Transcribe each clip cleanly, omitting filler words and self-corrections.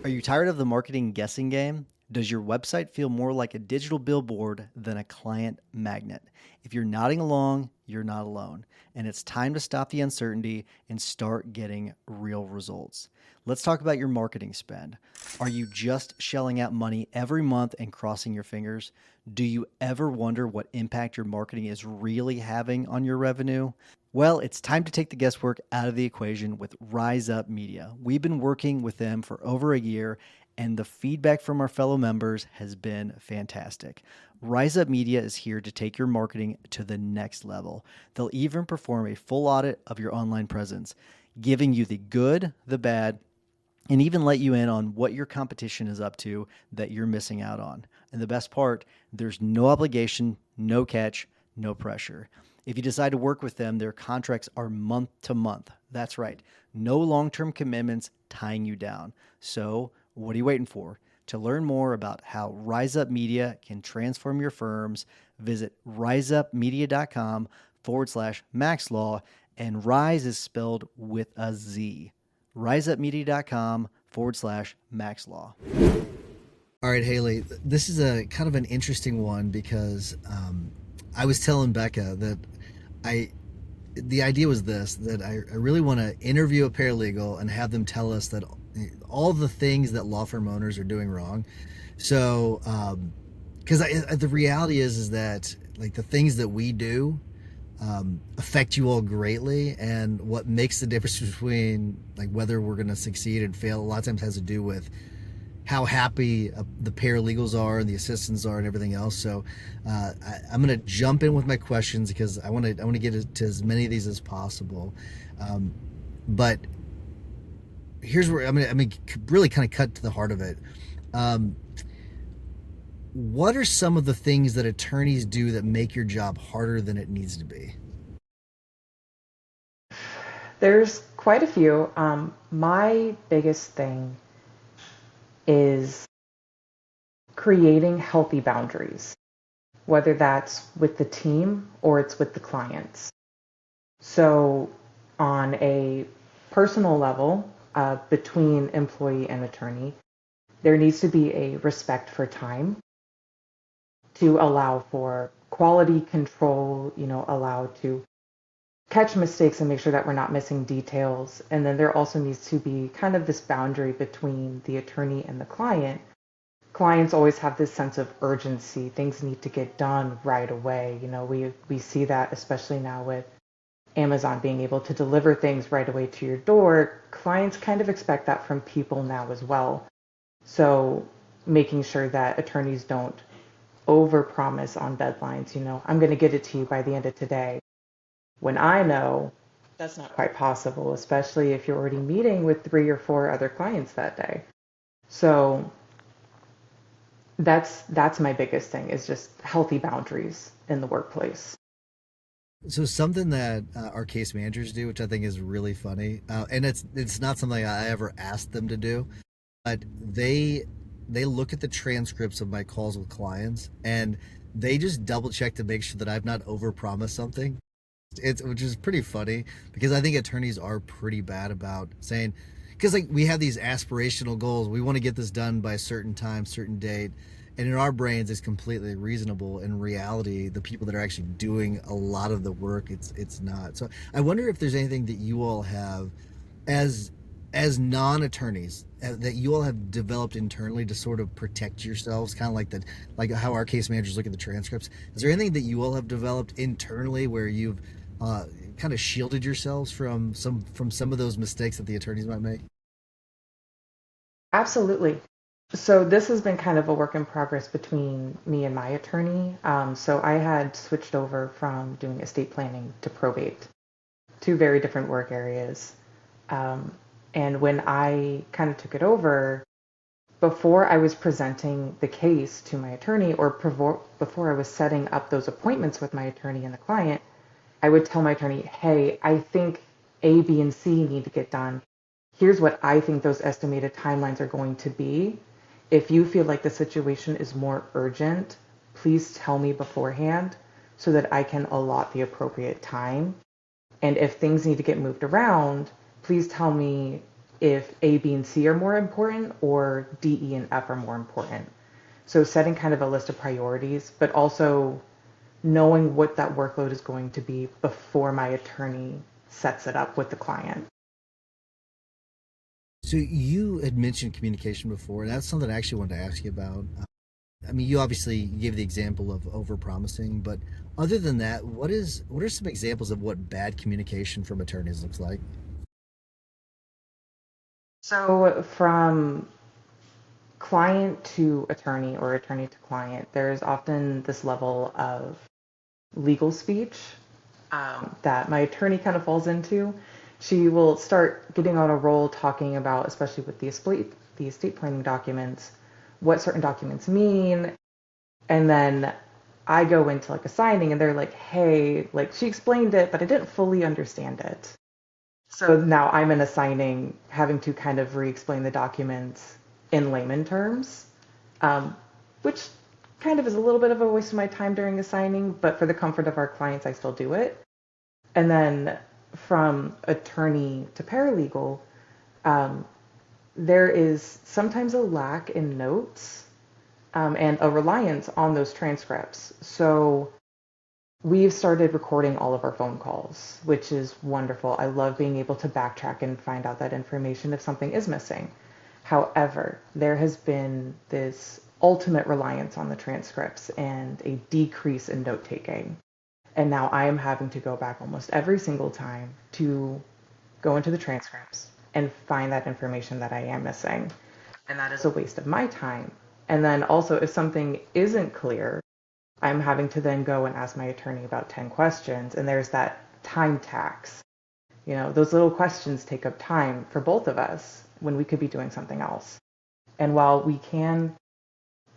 Are you tired of the marketing guessing game? Does your website feel more like a digital billboard than a client magnet? If you're nodding along, you're not alone. And it's time to stop the uncertainty and start getting real results. Let's talk about your marketing spend. Are you just shelling out money every month and crossing your fingers? Do you ever wonder what impact your marketing is really having on your revenue? Well, it's time to take the guesswork out of the equation with Rise Up Media. We've been working with them for over a year, and the feedback from our fellow members has been fantastic. Rise Up Media is here to take your marketing to the next level. They'll even perform a full audit of your online presence, giving you the good, the bad, and even let you in on what your competition is up to that you're missing out on. And the best part, there's no obligation, no catch, no pressure. If you decide to work with them, their contracts are month to month. That's right. No long-term commitments tying you down. So, what are you waiting for? To learn more about how Rise Up Media can transform your firms, visit riseupmedia.com/maxlaw, and Rise is spelled with a Z. riseupmedia.com/maxlaw. All right, Haley, this is a kind of an interesting one because I was telling Becca that I the idea was this that I really want to interview a paralegal and have them tell us that all the things that law firm owners are doing wrong. So, because the reality is that like the things that we do affect you all greatly, and what makes the difference between like whether we're going to succeed and fail a lot of times has to do with how happy the paralegals are and the assistants are and everything else. So I'm going to jump in with my questions because I want to get to as many of these as possible. But here's where I'm going to really kind of cut to the heart of it. What are some of the things that attorneys do that make your job harder than it needs to be? There's quite a few. My biggest thing is creating healthy boundaries, whether that's with the team or it's with the clients. So, on a personal level, between employee and attorney, there needs to be a respect for time to allow for quality control, allow to catch mistakes and make sure that we're not missing details. And then there also needs to be kind of this boundary between the attorney and the client. Clients always have this sense of urgency. Things need to get done right away. We see that especially now with Amazon being able to deliver things right away to your door. Clients kind of expect that from people now as well. So making sure that attorneys don't overpromise on deadlines. I'm going to get it to you by the end of today, when I know that's not quite possible, especially if you're already meeting with 3 or 4 other clients that day. So that's my biggest thing, is just healthy boundaries in the workplace. So something that our case managers do, which I think is really funny, and it's not something I ever asked them to do, but they look at the transcripts of my calls with clients and they just double check to make sure that I've not overpromised something. Which is pretty funny because I think attorneys are pretty bad about saying, because like we have these aspirational goals, we want to get this done by a certain time, certain date, and in our brains it's completely reasonable. In reality, the people that are actually doing a lot of the work, it's not. So I wonder if there's anything that you all have as non-attorneys that you all have developed internally to sort of protect yourselves, kind of like how our case managers look at the transcripts. Is there anything that you all have developed internally where you've kind of shielded yourselves from some of those mistakes that the attorneys might make? Absolutely. So this has been kind of a work in progress between me and my attorney. So I had switched over from doing estate planning to probate, two very different work areas. And when I kind of took it over, before I was presenting the case to my attorney, or before I was setting up those appointments with my attorney and the client, I would tell my attorney, hey, I think A, B, and C need to get done. Here's what I think those estimated timelines are going to be. If you feel like the situation is more urgent, please tell me beforehand so that I can allot the appropriate time. And if things need to get moved around, please tell me if A, B, and C are more important or D, E, and F are more important. So setting kind of a list of priorities, but also knowing what that workload is going to be before my attorney sets it up with the client. So you had mentioned communication before, and that's something I actually wanted to ask you about. I mean, you obviously gave the example of overpromising, but other than that, what are some examples of what bad communication from attorneys looks like? So from client to attorney or attorney to client, there's often this level of legal speech that my attorney kind of falls into. She will start getting on a roll talking about, especially with the estate planning documents, what certain documents mean. And then I go into like a signing and they're like, hey, like she explained it, but I didn't fully understand it. So now I'm in a signing having to kind of re explain the documents in layman terms, which kind of is a little bit of a waste of my time during a signing, but for the comfort of our clients, I still do it. And then from attorney to paralegal, um, there is sometimes a lack in notes and a reliance on those transcripts. So we've started recording all of our phone calls, which is wonderful. I love being able to backtrack and find out that information if something is missing. However, there has been this ultimate reliance on the transcripts and a decrease in note taking. And now I am having to go back almost every single time to go into the transcripts and find that information that I am missing. And that is a waste of my time. And then also, if something isn't clear, I'm having to then go and ask my attorney about 10 questions. And there's that time tax. You know, those little questions take up time for both of us when we could be doing something else. And while we can,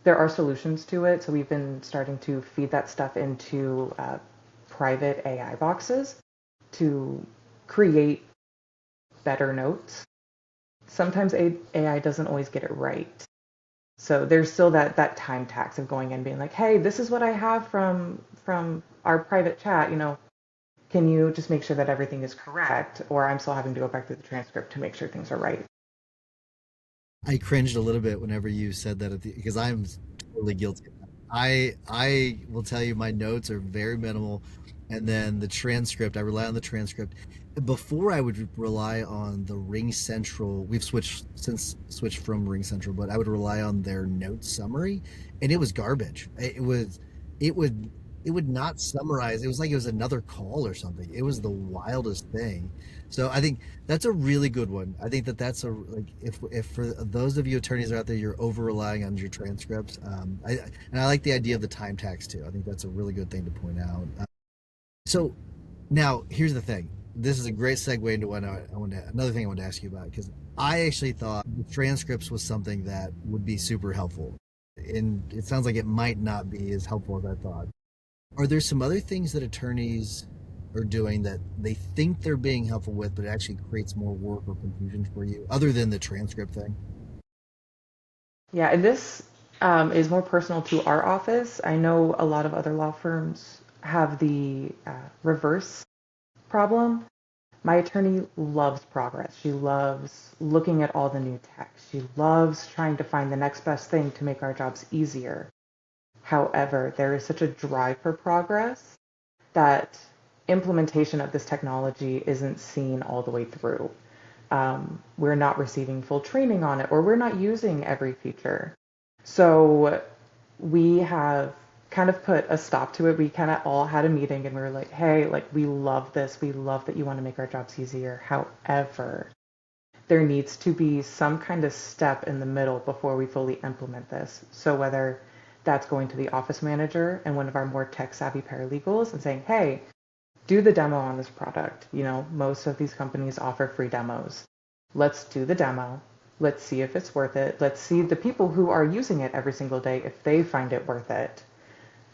there are solutions to it. So we've been starting to feed that stuff into private AI boxes to create better notes. Sometimes AI doesn't always get it right. So there's still that time tax of going in and being like, hey, this is what I have from our private chat, you know, can you just make sure that everything is correct? Or I'm still having to go back through the transcript to make sure things are right. I cringed a little bit whenever you said that because I'm totally guilty. I will tell you my notes are very minimal, and then the transcript I rely on the transcript. Before I would rely on the Ring Central. We've switched from Ring Central, but I would rely on their note summary, and it was garbage. It would it would not summarize. It was like it was another call or something. It was the wildest thing. So I think that's a really good one. I think that that's a like if for those of you attorneys out there, you're over relying on your transcripts. And I like the idea of the time tax too. I think that's a really good thing to point out. So now here's the thing. This is a great segue into what another thing I wanted to ask you about because I actually thought the transcripts was something that would be super helpful, and it sounds like it might not be as helpful as I thought. Are there some other things that attorneys are doing that they think they're being helpful with, but it actually creates more work or confusion for you, other than the transcript thing? Yeah, and this is more personal to our office. I know a lot of other law firms have the reverse problem. My attorney loves progress. She loves looking at all the new tech. She loves trying to find the next best thing to make our jobs easier. However, there is such a drive for progress that implementation of this technology isn't seen all the way through. We're not receiving full training on it, or we're not using every feature. So we have kind of put a stop to it. We kind of all had a meeting and we were like, hey, like we love this. We love that you want to make our jobs easier. However, there needs to be some kind of step in the middle before we fully implement this. So whether that's going to the office manager and one of our more tech savvy paralegals and saying, hey, do the demo on this product. You know, most of these companies offer free demos. Let's do the demo. Let's see if it's worth it. Let's see the people who are using it every single day if they find it worth it.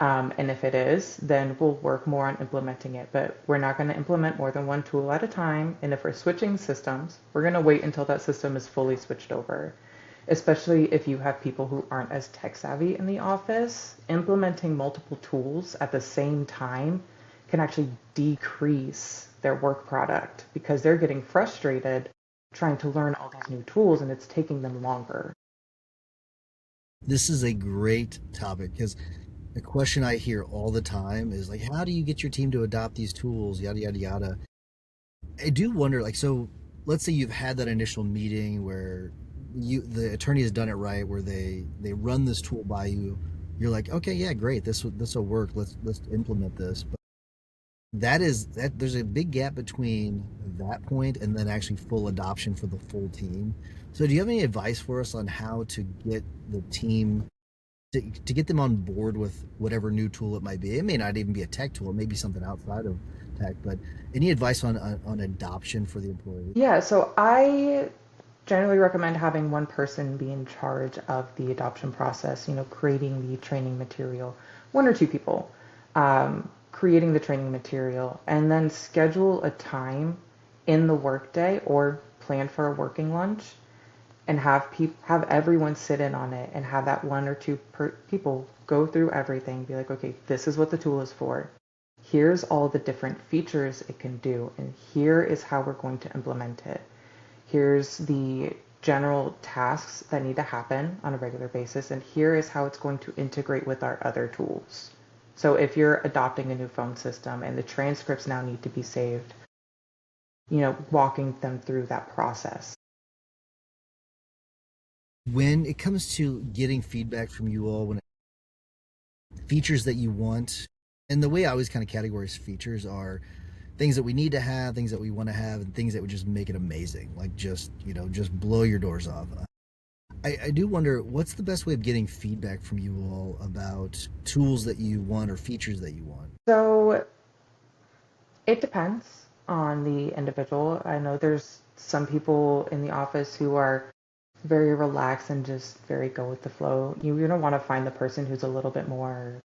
And if it is, then we'll work more on implementing it. But we're not going to implement more than one tool at a time. And if we're switching systems, we're going to wait until that system is fully switched over. Especially if you have people who aren't as tech savvy in the office, implementing multiple tools at the same time can actually decrease their work product because they're getting frustrated trying to learn all these new tools and it's taking them longer. This is a great topic because the question I hear all the time is like, how do you get your team to adopt these tools? Yada, yada, yada. I do wonder, like, so let's say you've had that initial meeting where the attorney has done it right, where they run this tool by you. You're like, okay, yeah, great. This will work. Let's implement this. But that there's a big gap between that point and then actually full adoption for the full team. So do you have any advice for us on how to get the team to get them on board with whatever new tool it might be? It may not even be a tech tool, it may be something outside of tech, but any advice on adoption for the employee? Yeah, so I generally recommend having one person be in charge of the adoption process, creating the training material, one or two people creating the training material, and then schedule a time in the workday or plan for a working lunch and have everyone sit in on it and have that one or two people go through everything, be like, okay, this is what the tool is for. Here's all the different features it can do, and here is how we're going to implement it. Here's the general tasks that need to happen on a regular basis, and here is how it's going to integrate with our other tools. So if you're adopting a new phone system and the transcripts now need to be saved, walking them through that process. When it comes to getting feedback from you all, when features that you want, and the way I always kind of categorize features are things that we need to have, things that we want to have, and things that would just make it amazing, like just blow your doors off. I do wonder what's the best way of getting feedback from you all about tools that you want or features that you want. So it depends on the individual. I know there's some people in the office who are very relaxed and just very go with the flow. You don't want to find the person who's a little bit more,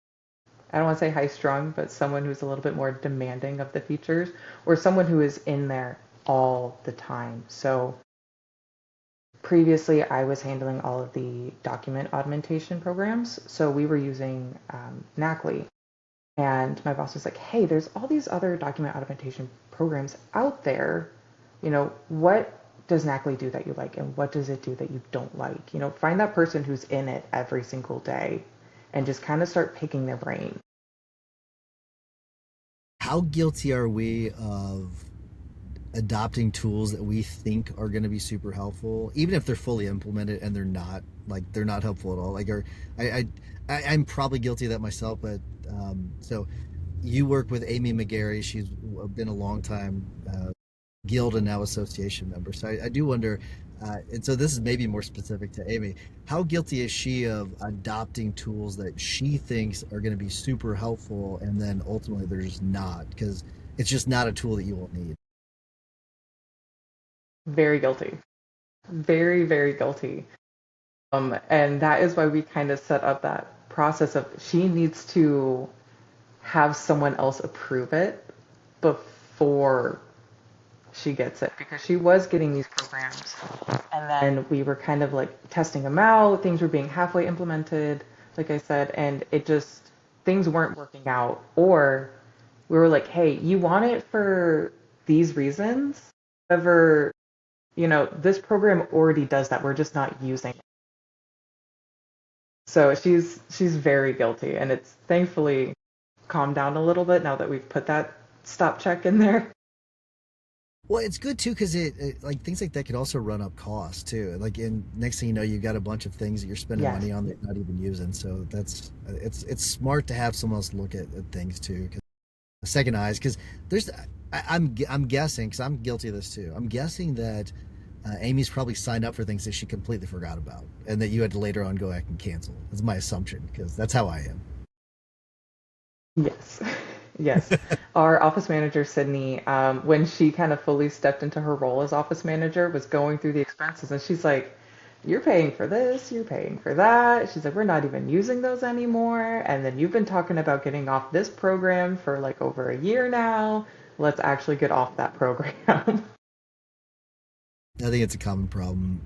I don't want to say high strung, but someone who's a little bit more demanding of the features or someone who is in there all the time. So previously, I was handling all of the document augmentation programs. So we were using Knackly. And my boss was like, hey, there's all these other document augmentation programs out there. What does Knackly do that you like? And what does it do that you don't like? Find that person who's in it every single day and just kind of start picking their brain. How guilty are we of adopting tools that we think are going to be super helpful, even if they're fully implemented and they're not helpful at all? Like, I'm probably guilty of that myself, but so you work with Amy McGarry. She's been a long time guild and now association member. So I do wonder, and so this is maybe more specific to Amy. How guilty is she of adopting tools that she thinks are going to be super helpful, and then ultimately they're just not, because it's just not a tool that you will need? Very guilty. Very, very guilty. And that is why we kind of set up that process of she needs to have someone else approve it before she gets it because she was getting these programs and then we were kind of like testing them out. Things were being halfway implemented, like I said, and things weren't working out. Or we were like, hey, you want it for these reasons. However, this program already does that. We're just not using it. So she's very guilty, and it's thankfully calmed down a little bit now that we've put that stop check in there. Well, it's good too because like things like that could also run up costs too. Like, in next thing you know, you've got a bunch of things that you're spending Yes. money on that you're not even using. So it's smart to have someone else look at things too, second eyes. Because I'm guessing, because I'm guilty of this too. I'm guessing that Amy's probably signed up for things that she completely forgot about, and that you had to later on go back and cancel. That's my assumption because that's how I am. Yes. Yes. Our office manager, Sydney, when she kind of fully stepped into her role as office manager, was going through the expenses and she's like, you're paying for this, you're paying for that. She's like, we're not even using those anymore. And then you've been talking about getting off this program for like over a year now. Let's actually get off that program. I think it's a common problem.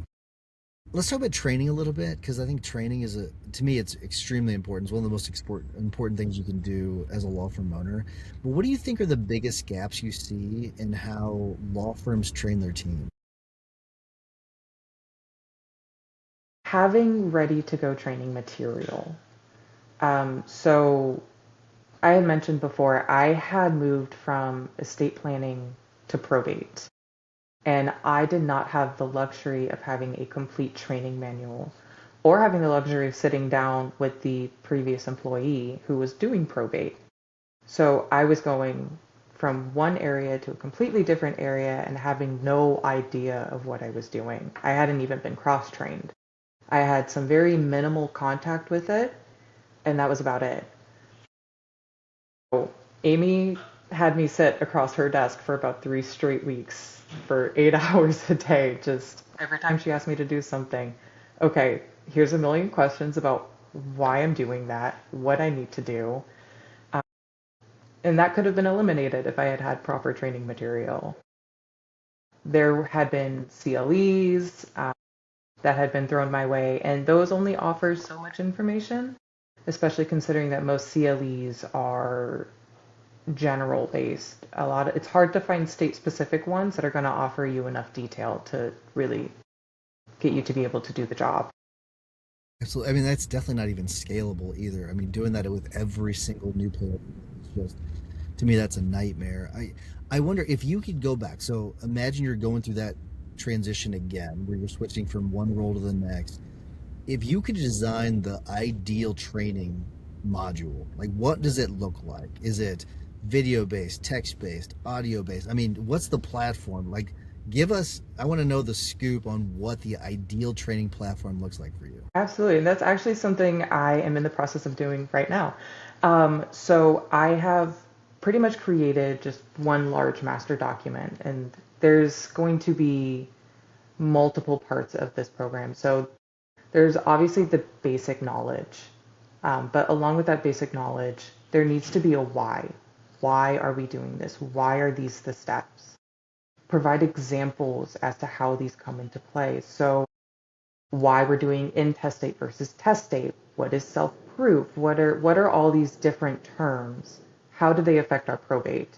Let's talk about training a little bit, because I think training to me, it's extremely important. It's one of the most important things you can do as a law firm owner. But what do you think are the biggest gaps you see in how law firms train their team? having ready to go training material. So I had mentioned before, I had moved from estate planning to probate, and I did not have the luxury of having a complete training manual or having the luxury of sitting down with the previous employee who was doing probate. So I was going from one area to a completely different area and having no idea of what I was doing. I hadn't even been cross trained. I had some very minimal contact with it, and that was about it. So Amy had me sit across her desk for about 3 straight weeks for 8 hours a day. Just every time she asked me to do something, okay, here's a million questions about why I'm doing that, what I need to do. And that could have been eliminated if I had had proper training material. There had been CLEs that had been thrown my way, and those only offer so much information, especially considering that most CLEs are general based. It's hard to find state specific ones that are going to offer you enough detail to really get you to be able to do the job. Absolutely. I mean, that's definitely not even scalable either. I mean, doing that with every single new player is just, to me, that's a nightmare. I wonder if you could go back. So imagine you're going through that transition again, where you're switching from one role to the next. If you could design the ideal training module, like what does it look like? Is it video based, text based, audio based? I mean, what's the platform? Like, give us, I want to know the scoop on what the ideal training platform looks like for you. Absolutely. And that's actually something I am in the process of doing right now. So I have pretty much created just one large master document, and there's going to be multiple parts of this program. So there's obviously the basic knowledge, but along with that basic knowledge, there needs to be a why. Why are we doing this? Why are these the steps? Provide examples as to how these come into play. So why we're doing intestate versus testate. What is self-proof? What are all these different terms? How do they affect our probate?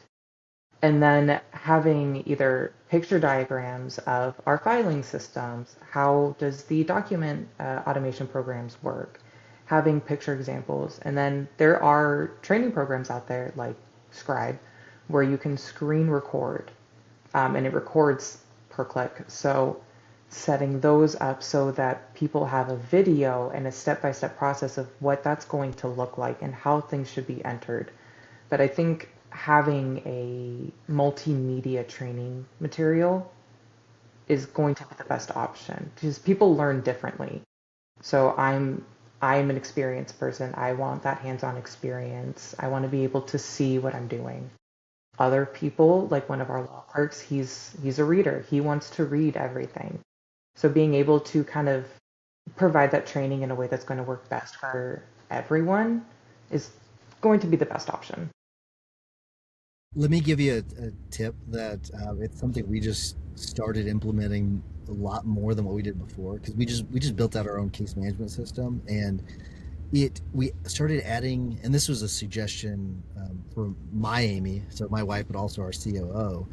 And then having either picture diagrams of our filing systems. How does the document automation programs work? Having picture examples. And then there are training programs out there like Scribe where you can screen record, and it records per click. So setting those up so that people have a video and a step-by-step process of what that's going to look like and how things should be entered. But I think having a multimedia training material is going to be the best option because people learn differently. So I'm an experienced person. I want that hands-on experience. I want to be able to see what I'm doing. Other people, like one of our law clerks, he's a reader. He wants to read everything. So being able to kind of provide that training in a way that's going to work best for everyone is going to be the best option. Let me give you a tip that it's something we just started implementing a lot more than what we did before because we just built out our own case management system and we started adding, and this was a suggestion for my Amy, so my wife, but also our COO,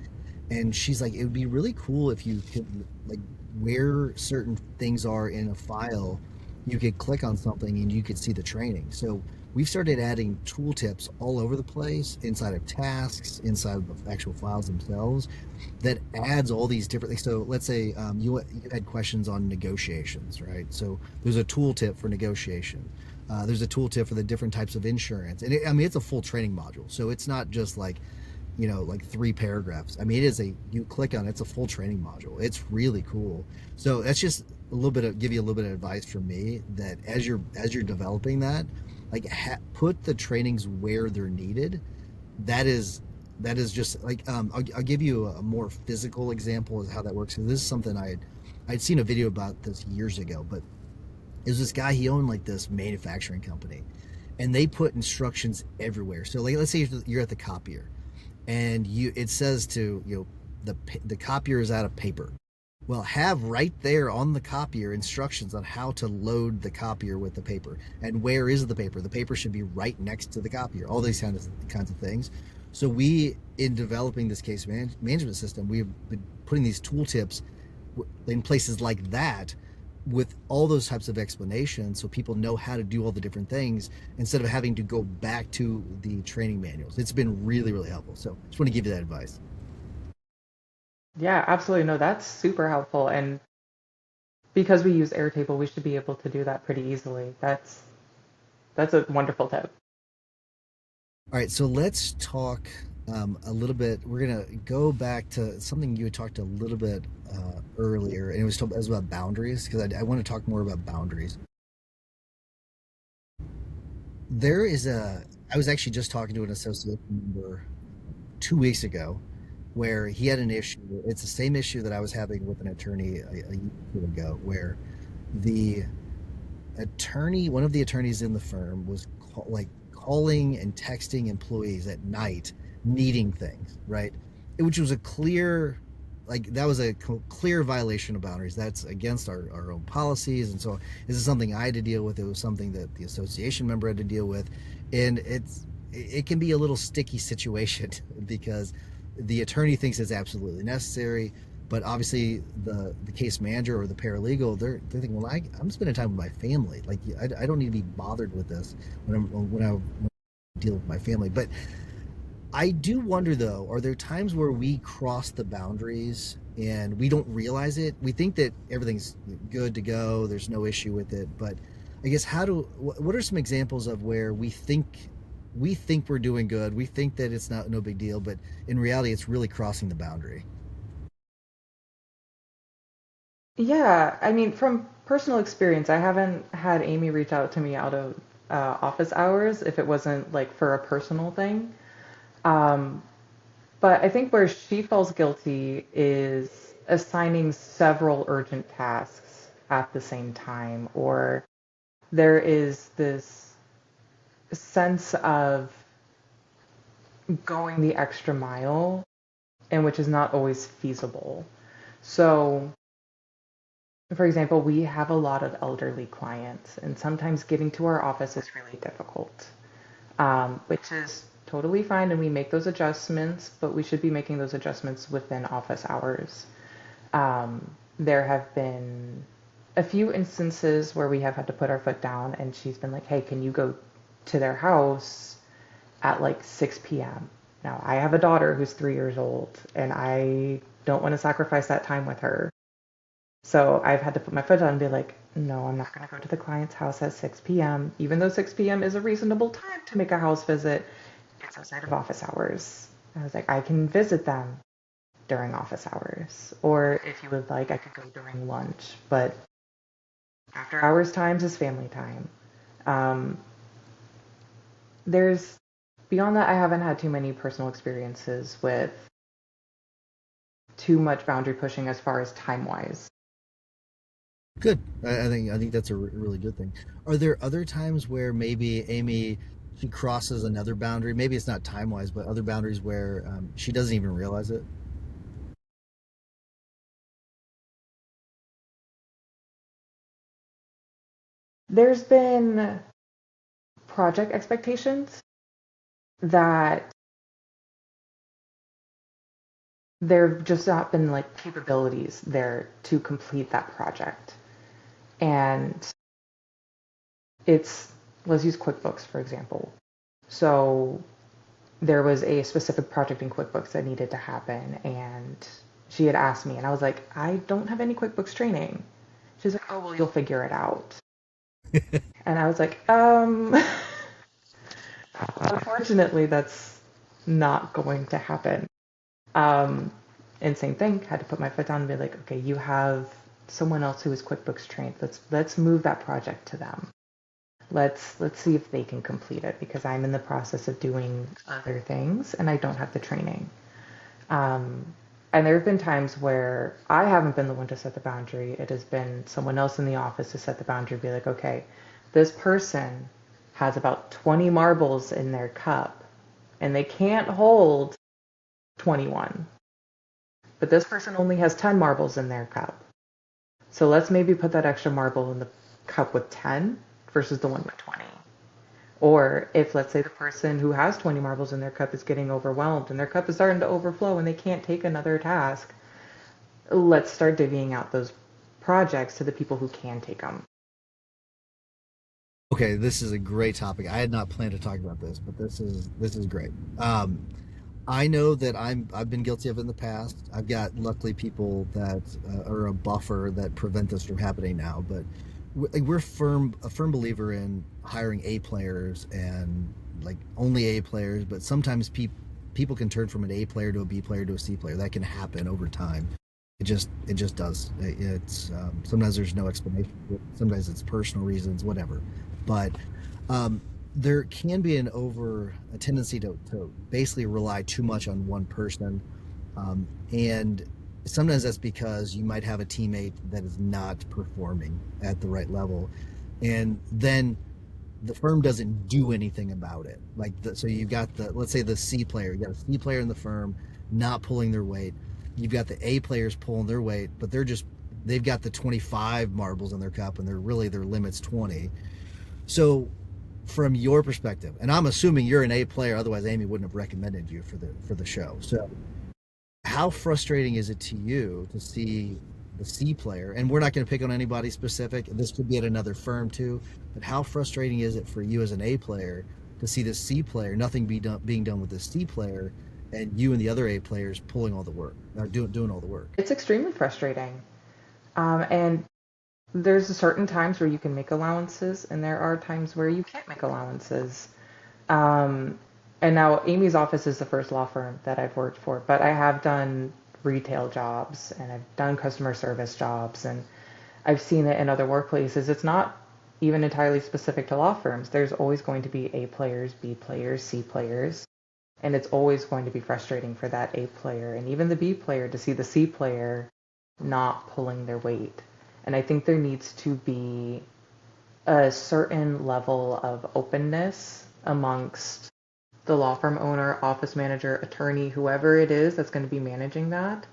and she's like, it would be really cool if you could, like, where certain things are in a file, you could click on something and you could see the training. So we've started adding tooltips all over the place, inside of tasks, inside of the actual files themselves, that adds all these different things. So let's say you had questions on negotiations, right? So there's a tooltip for negotiation. There's a tooltip for the different types of insurance. And I mean, it's a full training module. So it's not just like, like 3 paragraphs. I mean, you click on it, it's a full training module. It's really cool. So that's just a little bit give you a little bit of advice from me that as you're developing that, like put the trainings where they're needed. That is just like, I'll give you a more physical example of how that works. This is something I'd seen a video about this years ago, but it was this guy, he owned like this manufacturing company and they put instructions everywhere. So like, let's say you're at the copier and it says to, the copier is out of paper. Well, have right there on the copier instructions on how to load the copier with the paper and where is the paper. The paper should be right next to the copier, all these kinds of things. So we, in developing this case management system, we've been putting these tooltips in places like that with all those types of explanations, so people know how to do all the different things instead of having to go back to the training manuals. It's been really, really helpful. So just want to give you that advice. Yeah, absolutely. No, that's super helpful. And because we use Airtable, we should be able to do that pretty easily. That's a wonderful tip. All right, so let's talk a little bit. We're gonna go back to something you had talked a little bit earlier, and it was about boundaries because I want to talk more about boundaries. There is a. I was actually just talking to an associate member 2 weeks ago, where he had an issue. It's the same issue that I was having with an attorney a year or two ago, where the one of the attorneys in the firm was calling and texting employees at night, needing things, right? Which was a clear, that was a clear violation of boundaries. That's against our own policies. And so this is something I had to deal with. It was something that the association member had to deal with. And it can be a little sticky situation because the attorney thinks it's absolutely necessary, but obviously the case manager or the paralegal, they're thinking, well, I'm spending time with my family. Like I don't need to be bothered with this when I deal with my family. But I do wonder though, are there times where we cross the boundaries and we don't realize it? We think that everything's good to go, there's no issue with it, but I guess what are some examples of where we think we're doing good, we think that it's no big deal, but in reality it's really crossing the boundary? Yeah, I mean, from personal experience, I haven't had Amy reach out to me out of office hours if it wasn't like for a personal thing. Um, but I think where she falls guilty is assigning several urgent tasks at the same time, or there is this sense of going the extra mile, and which is not always feasible. So, for example, we have a lot of elderly clients, and sometimes getting to our office is really difficult, which is totally fine, and we make those adjustments, but we should be making those adjustments within office hours. There have been a few instances where we have had to put our foot down, and she's been like, hey, can you go to their house at like 6 p.m.? Now, I have a daughter who's 3 years old, and I don't want to sacrifice that time with her. So I've had to put my foot down and be like, no, I'm not going to go to the client's house at 6 p.m. Even though 6 p.m. is a reasonable time to make a house visit, it's outside of office hours. I was like, I can visit them during office hours. Or if you would like, I could go during lunch. But after hours times is family time. Um, there's beyond that, I haven't had too many personal experiences with too much boundary pushing as far as time wise. Good. I think that's a really good thing. Are there other times where maybe Amy, she crosses another boundary? Maybe it's not time wise, but other boundaries where she doesn't even realize it. There's been project expectations that there've just not been like capabilities there to complete that project. And it's, let's use QuickBooks for example. So there was a specific project in QuickBooks that needed to happen, and she had asked me, and I was like, I don't have any QuickBooks training. She's like, oh, well, you'll figure it out. And I was like, unfortunately, that's not going to happen. Um, and same thing, had to put my foot down and be like, okay, you have someone else who is QuickBooks trained. Let's move that project to them. Let's see if they can complete it because I'm in the process of doing other things and I don't have the training. Um, and there have been times where I haven't been the one to set the boundary. It has been someone else in the office to set the boundary, be like, okay, this person has about 20 marbles in their cup and they can't hold 21. But this person only has 10 marbles in their cup. So let's maybe put that extra marble in the cup with 10 versus the one with 20. Or if, let's say, the person who has 20 marbles in their cup is getting overwhelmed and their cup is starting to overflow and they can't take another task, let's start divvying out those projects to the people who can take them. Okay, this is a great topic. I had not planned to talk about this, but this is great. I know that I've been guilty of it in the past. I've got luckily people that are a buffer that prevent this from happening now. But we're a firm believer in hiring A players and like only A players. But sometimes people can turn from an A player to a B player to a C player. That can happen over time. It just does. It's sometimes there's no explanation. Sometimes it's personal reasons, whatever. But there can be a tendency to basically rely too much on one person, and sometimes that's because you might have a teammate that is not performing at the right level, and then the firm doesn't do anything about it. So you've got let's say the C player, you got a C player in the firm not pulling their weight. You've got the A players pulling their weight, but they've got the 25 marbles in their cup, and their limit's 20. So from your perspective, and I'm assuming you're an A player, otherwise Amy wouldn't have recommended you for the show. So how frustrating is it to you to see the C player, and we're not going to pick on anybody specific, this could be at another firm too, but how frustrating is it for you as an A player to see the C player, nothing being done with the C player, and you and the other A players pulling all the work, or doing all the work? It's extremely frustrating. And there's certain times where you can make allowances, and there are times where you can't make allowances. And now Amy's office is the first law firm that I've worked for, but I have done retail jobs and I've done customer service jobs, and I've seen it in other workplaces. It's not even entirely specific to law firms. There's always going to be A players, B players, C players, and it's always going to be frustrating for that A player and even the B player to see the C player not pulling their weight. And I think there needs to be a certain level of openness amongst the law firm owner, office manager, attorney, whoever it is that's going to be managing that,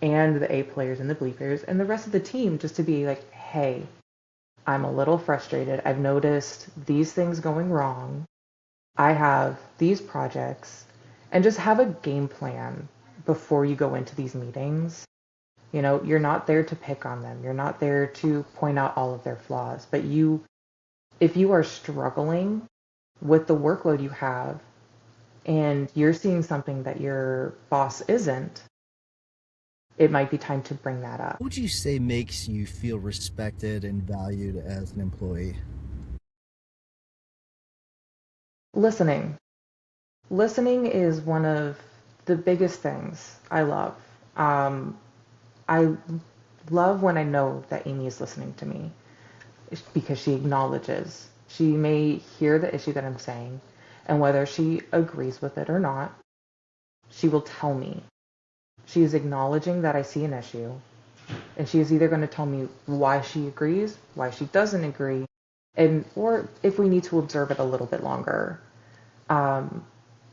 and the A players and the B players and the rest of the team, just to be like, hey, I'm a little frustrated. I've noticed these things going wrong. I have these projects, and just have a game plan before you go into these meetings. You're not there to pick on them. You're not there to point out all of their flaws. But if you are struggling with the workload you have and you're seeing something that your boss isn't, it might be time to bring that up. What would you say makes you feel respected and valued as an employee? Listening. Listening is one of the biggest things I love. I love when I know that Amy is listening to me because she acknowledges. She may hear the issue that I'm saying, and whether she agrees with it or not, she will tell me. She is acknowledging that I see an issue, and she is either going to tell me why she agrees, why she doesn't agree, or if we need to observe it a little bit longer.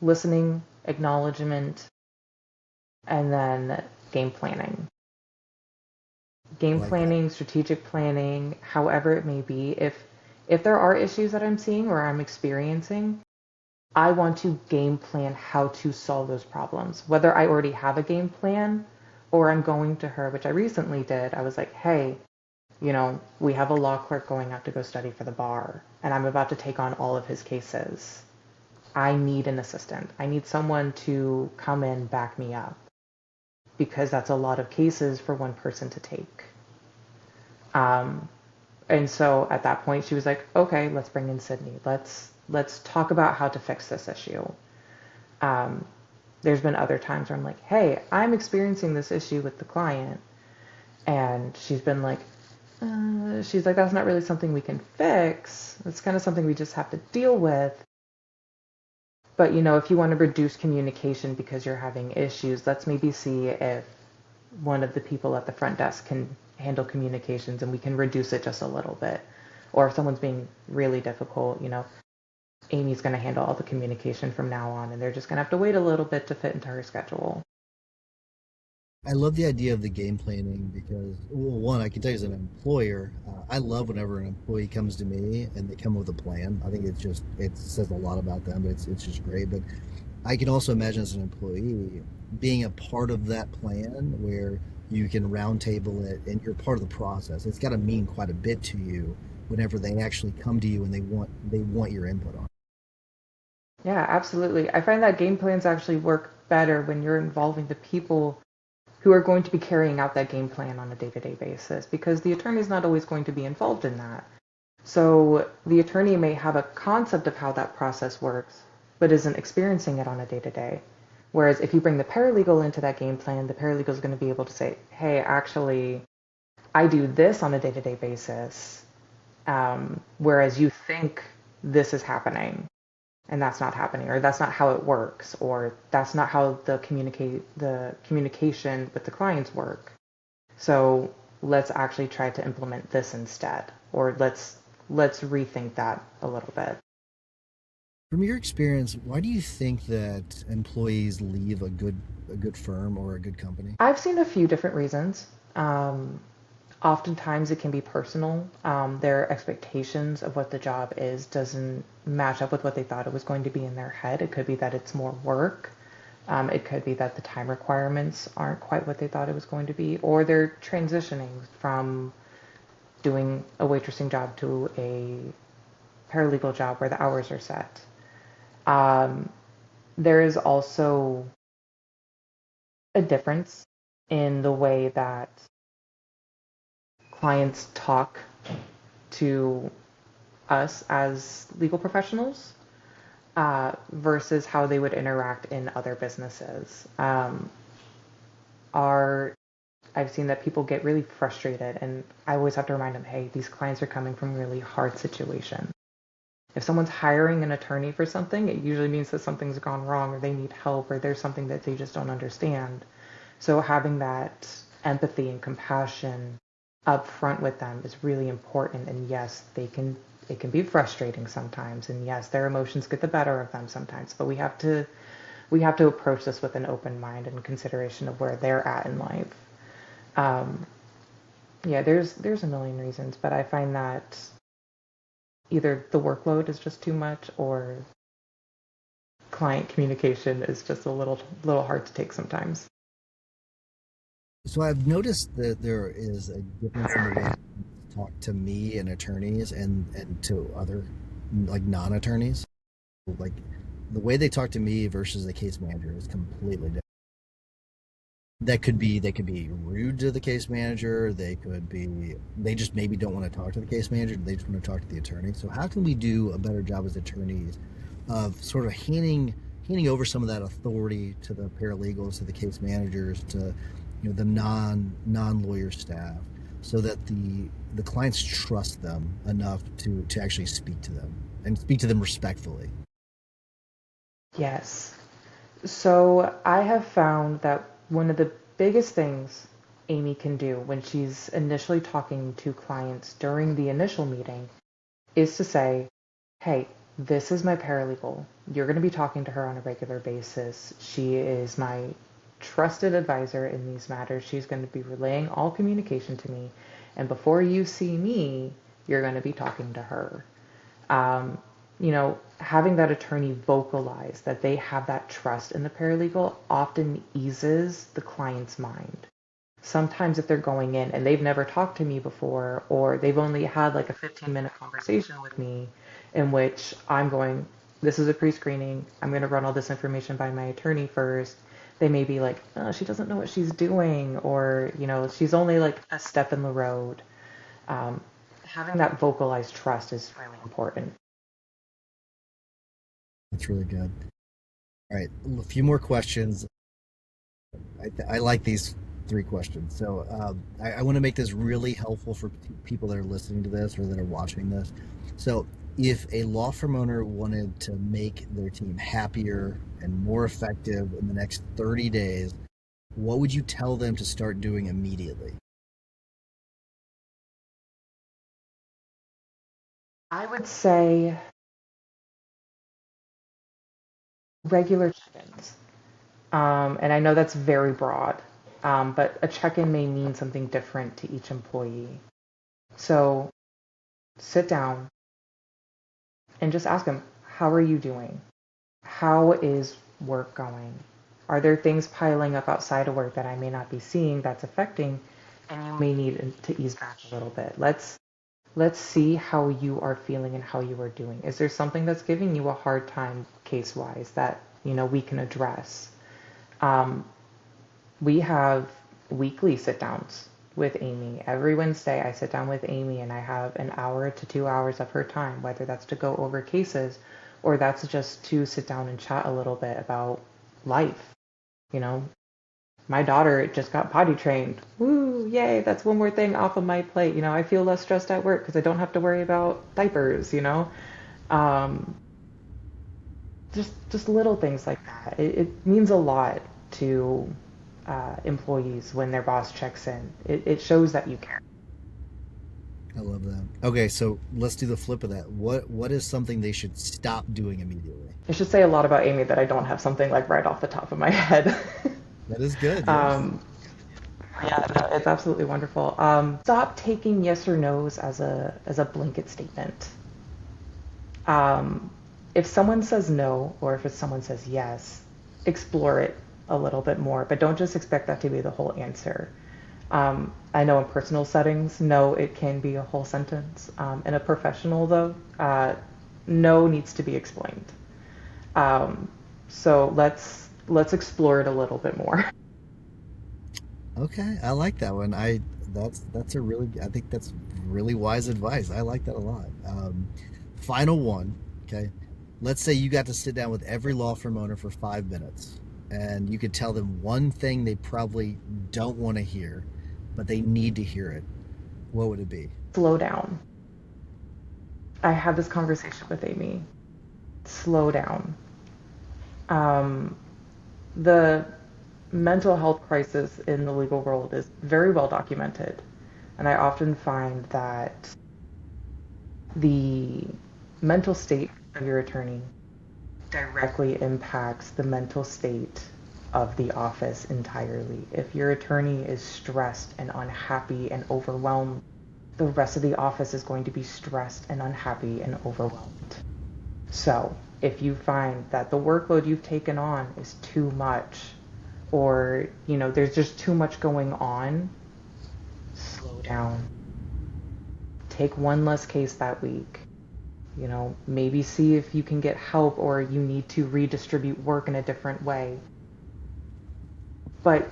Listening, acknowledgement, and then game planning. Game planning, strategic planning, however it may be. If there are issues that I'm seeing or I'm experiencing, I want to game plan how to solve those problems. Whether I already have a game plan or I'm going to her, which I recently did. I was like, hey, we have a law clerk going out to go study for the bar, and I'm about to take on all of his cases. I need an assistant. I need someone to come in, back me up, because that's a lot of cases for one person to take. And so at that point, she was like, okay, let's bring in Sydney. Let's talk about how to fix this issue. There's been other times where I'm like, hey, I'm experiencing this issue with the client. And she's like, that's not really something we can fix. It's kind of something we just have to deal with. But, if you want to reduce communication because you're having issues, let's maybe see if one of the people at the front desk can handle communications and we can reduce it just a little bit. Or if someone's being really difficult, Amy's going to handle all the communication from now on, and they're just going to have to wait a little bit to fit into her schedule. I love the idea of the game planning because, well, one, I can tell you as an employer, I love whenever an employee comes to me and they come with a plan. I think it says a lot about them, but it's just great. But I can also imagine as an employee being a part of that plan where You can roundtable it, and you're part of the process. It's got to mean quite a bit to you whenever they actually come to you and they want your input on it. Yeah, absolutely. I find that game plans actually work better when you're involving the people who are going to be carrying out that game plan on a day-to-day basis because the attorney is not always going to be involved in that. So the attorney may have a concept of how that process works, but isn't experiencing it on a day-to-day. Whereas if you bring the paralegal into that game plan, the paralegal is going to be able to say, hey, actually, I do this on a day-to-day basis, whereas you think this is happening and that's not happening, or that's not how it works, or that's not how the communication with the clients work. So let's actually try to implement this instead, or let's rethink that a little bit. From your experience, why do you think that employees leave a good firm or a good company? I've seen a few different reasons. Um, Oftentimes it can be personal. Their expectations of what the job is doesn't match up with what they thought it was going to be in their head. It could be that it's more work. It could be that the time requirements aren't quite what they thought it was going to be, or they're transitioning from doing a waitressing job to a paralegal job where the hours are set. Um, there is also a difference in the way that clients talk to us as legal professionals versus how they would interact in other businesses. Are I've seen that people get really frustrated, and I always have to remind them, hey, these clients are coming from really hard situations. If someone's hiring an attorney for something, it usually means that something's gone wrong, or they need help, or there's something that they just don't understand. So having that empathy and compassion up front with them is really important. And yes, it can be frustrating sometimes. And yes, their emotions get the better of them sometimes. But we have to approach this with an open mind and consideration of where they're at in life. Um, yeah, there's a million reasons, but I find that either the workload is just too much or client communication is just a little hard to take sometimes. So I've noticed that there is a difference in the way you talk to me and attorneys and to other like non-attorneys. Like the way they talk to me versus the case manager is completely different. They could be rude to the case manager. They just maybe don't want to talk to the case manager. They just want to talk to the attorney. So how can we do a better job as attorneys of sort of handing over some of that authority to the paralegals, to the case managers, to the non lawyer staff, so that the clients trust them enough to actually speak to them and speak to them respectfully. Yes. So I have found that one of the biggest things Amy can do when she's initially talking to clients during the initial meeting is to say, hey, this is my paralegal. You're going to be talking to her on a regular basis. She is my trusted advisor in these matters. She's going to be relaying all communication to me. And before you see me, you're going to be talking to her. um, Having that attorney vocalize that they have that trust in the paralegal often eases the client's mind. Sometimes if they're going in and they've never talked to me before, or they've only had like a 15-minute conversation with me in which I'm going, this is a pre-screening, I'm going to run all this information by my attorney first, they may be like, oh, she doesn't know what she's doing, or, she's only like a step in the road. Um, Having that vocalized trust is really important. That's really good. All right, a few more questions. I like these three questions. So I want to make this really helpful for people that are listening to this or that are watching this. So if a law firm owner wanted to make their team happier and more effective in the next 30 days, what would you tell them to start doing immediately? I would say regular check-ins. And I know that's very broad, but a check-in may mean something different to each employee. So sit down and just ask them, how are you doing? How is work going? Are there things piling up outside of work that I may not be seeing that's affecting, and you may need to ease back a little bit? Let's see how you are feeling and how you are doing. Is there something that's giving you a hard time case-wise that, we can address? We have weekly sit downs with Amy. Every Wednesday, I sit down with Amy and I have an hour to 2 hours of her time, whether that's to go over cases or that's just to sit down and chat a little bit about life. You know, my daughter just got potty trained. Woo, yay, that's one more thing off of my plate. I feel less stressed at work because I don't have to worry about diapers. Um, just little things like that. It means a lot to employees when their boss checks in. It shows that you care. I love that. Okay, so let's do the flip of that. What is something they should stop doing immediately? I should say a lot about Amy that I don't have something like right off the top of my head. That is good. Yes. Yeah, no, it's absolutely wonderful. Stop taking yes or no's as a blanket statement. If someone says no, or if someone says yes, explore it a little bit more, but don't just expect that to be the whole answer. I know in personal settings, no, it can be a whole sentence. In a professional, though, no needs to be explained. So let's explore it a little bit more. Okay, I like that one. That's a really, I think that's really wise advice. I like that a lot. Final one. Okay, let's say you got to sit down with every law firm owner for 5 minutes, and you could tell them one thing they probably don't want to hear, but they need to hear it. What would it be? Slow down. I had this conversation with Amy. Slow down. The mental health crisis in the legal world is very well documented. And I often find that the mental state of your attorney directly impacts the mental state of the office entirely. If your attorney is stressed and unhappy and overwhelmed, the rest of the office is going to be stressed and unhappy and overwhelmed. So if you find that the workload you've taken on is too much, or there's just too much going on, slow down. Take one less case that week. Maybe see if you can get help or you need to redistribute work in a different way. But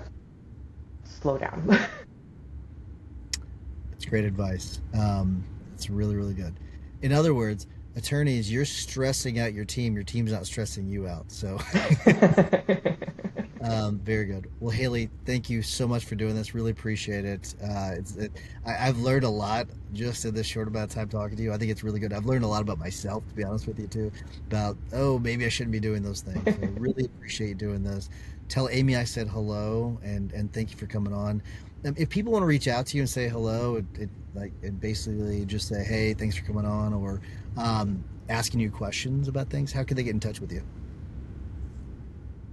slow down. That's great advice. It's really, really good. In other words, attorneys, you're stressing out your team's not stressing you out. So very good. Well, Haley, thank you so much for doing this. Really appreciate it. I've learned a lot just in this short amount of time talking to you. I think it's really good. I've learned a lot about myself, to be honest with you, too, about, maybe I shouldn't be doing those things. So really appreciate you doing this. Tell Amy I said hello, and thank you for coming on. If people want to reach out to you and say hello, it basically just say, hey, thanks for coming on, or asking you questions about things, how can they get in touch with you?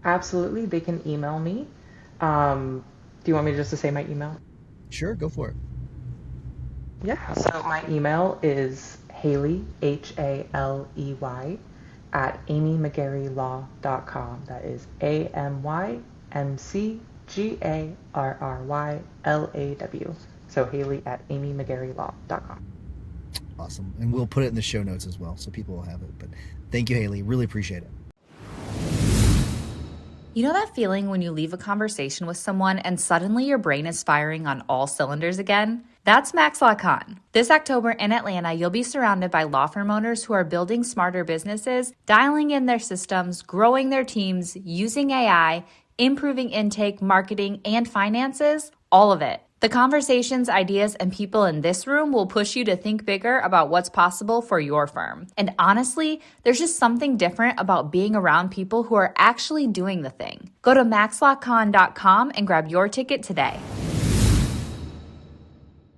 Absolutely, they can email me. Do you want me just to say my email? Sure, go for it. Yeah, so my email is Haley, Haley, at amymcgarrylaw.com. That is AMYMCGARRYLAW. So Haley at amymcgarrylaw.com. Awesome. And we'll put it in the show notes as well, so people will have it. But thank you, Haley. Really appreciate it. You know that feeling when you leave a conversation with someone and suddenly your brain is firing on all cylinders again? That's MaxLawCon. This October in Atlanta, you'll be surrounded by law firm owners who are building smarter businesses, dialing in their systems, growing their teams, using AI, improving intake, marketing, and finances, all of it. The conversations, ideas, and people in this room will push you to think bigger about what's possible for your firm. And honestly, there's just something different about being around people who are actually doing the thing. Go to maxlawcon.com and grab your ticket today.